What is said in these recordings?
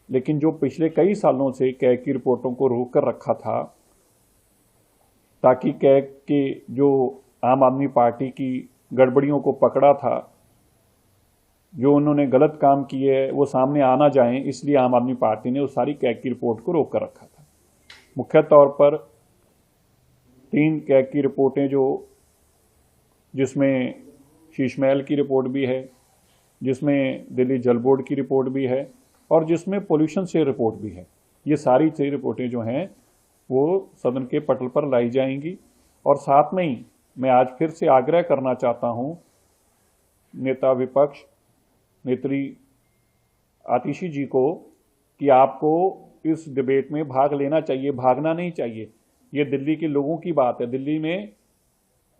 लेकिन जो पिछले कई सालों से कैग की रिपोर्टों को रोक कर रखा था ताकि कैग के जो आम आदमी पार्टी की गड़बड़ियों को पकड़ा था, जो उन्होंने गलत काम किए वो सामने आना जाएं, इसलिए आम आदमी पार्टी ने उस सारी कैग की रिपोर्ट को रोक कर रखा था। मुख्य तौर पर 3 कैग की रिपोर्टें जिसमें शीश महल की रिपोर्ट भी है, जिसमें दिल्ली जल बोर्ड की रिपोर्ट भी है और जिसमें पोल्यूशन से रिपोर्ट भी है। ये सारी 6 रिपोर्टें जो हैं वो सदन के पटल पर लाई जाएंगी। और साथ में ही मैं आज फिर से आग्रह करना चाहता हूं नेता विपक्ष नेत्री आतिशी जी को कि आपको इस डिबेट में भाग लेना चाहिए, भागना नहीं चाहिए। ये दिल्ली के लोगों की बात है। दिल्ली में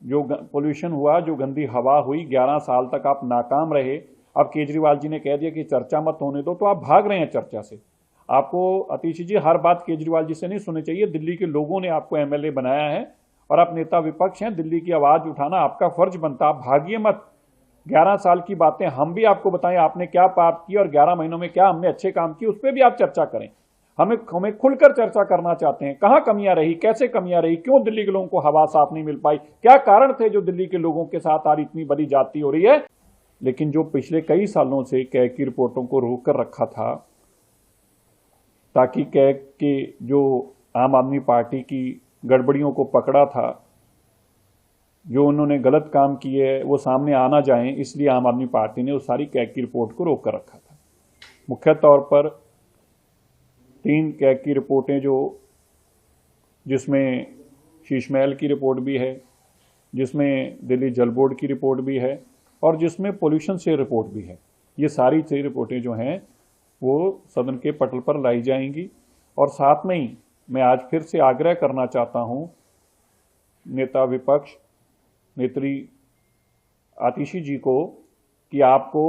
जो पोल्यूशन हुआ, जो गंदी हवा हुई, 11 साल तक आप नाकाम रहे। अब केजरीवाल जी ने कह दिया कि चर्चा मत होने दो, तो आप भाग रहे हैं चर्चा से। आपको आतिशी जी हर बात केजरीवाल जी से नहीं सुननी चाहिए। दिल्ली के लोगों ने आपको एमएलए बनाया है और आप नेता विपक्ष हैं। दिल्ली की आवाज उठाना आपका फर्ज बनता। आप भागिए मत। 11 साल की बातें हम भी आपको बताएं, आपने क्या पाप किया और 11 महीनों में क्या हमने अच्छे काम किए, उस पर भी आप चर्चा करें। हमें खुलकर चर्चा करना चाहते हैं। कहां कमियां रही, कैसे कमियां रही, क्यों दिल्ली के लोगों को हवा साफ नहीं मिल पाई, क्या कारण थे जो दिल्ली के लोगों के साथ आज इतनी बड़ी जाती हो रही है। लेकिन जो पिछले कई सालों से कैग की रिपोर्टों को रोक कर रखा था ताकि कैग के जो आम आदमी पार्टी की गड़बड़ियों को पकड़ा था, जो उन्होंने गलत काम किए वो सामने आना जाएं, इसलिए आम आदमी पार्टी ने उस सारी कैग की रिपोर्ट को रोक कर रखा था। मुख्य तौर पर 3 कैग की रिपोर्टें जिसमें शीश महल की रिपोर्ट भी है, जिसमें दिल्ली जल बोर्ड की रिपोर्ट भी है और जिसमें पोल्यूशन से रिपोर्ट भी है। ये सारी 6 रिपोर्टें जो हैं वो सदन के पटल पर लाई जाएंगी। और साथ में ही मैं आज फिर से आग्रह करना चाहता हूं नेता विपक्ष नेत्री आतिशी जी को कि आपको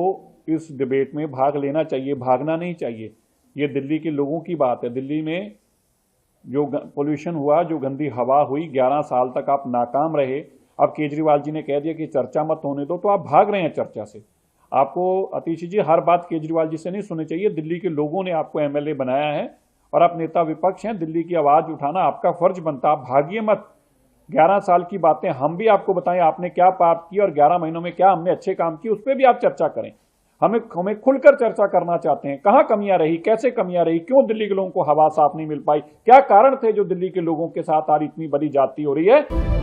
इस डिबेट में भाग लेना चाहिए, भागना नहीं चाहिए। ये दिल्ली के लोगों की बात है। दिल्ली में जो पोल्यूशन हुआ, जो गंदी हवा हुई, 11 साल तक आप नाकाम रहे। अब केजरीवाल जी ने कह दिया कि चर्चा मत होने दो, तो आप भाग रहे हैं चर्चा से। आपको आतिशी जी हर बात केजरीवाल जी से नहीं सुननी चाहिए। दिल्ली के लोगों ने आपको एमएलए बनाया है और आप नेता विपक्ष हैं। दिल्ली की आवाज उठाना आपका फर्ज बनता। आप भागिए मत। 11 साल की बातें हम भी आपको बताएं, आपने क्या पाप किए और 11 महीनों में क्या हमने अच्छे काम किए, उस पर भी आप चर्चा करें। हमें खुलकर चर्चा करना चाहते हैं। कहां कमियां रही, कैसे कमियां रही, क्यों दिल्ली के लोगों को हवा साफ नहीं मिल पाई, क्या कारण थे जो दिल्ली के लोगों के साथ आज इतनी बड़ी जाती हो रही है।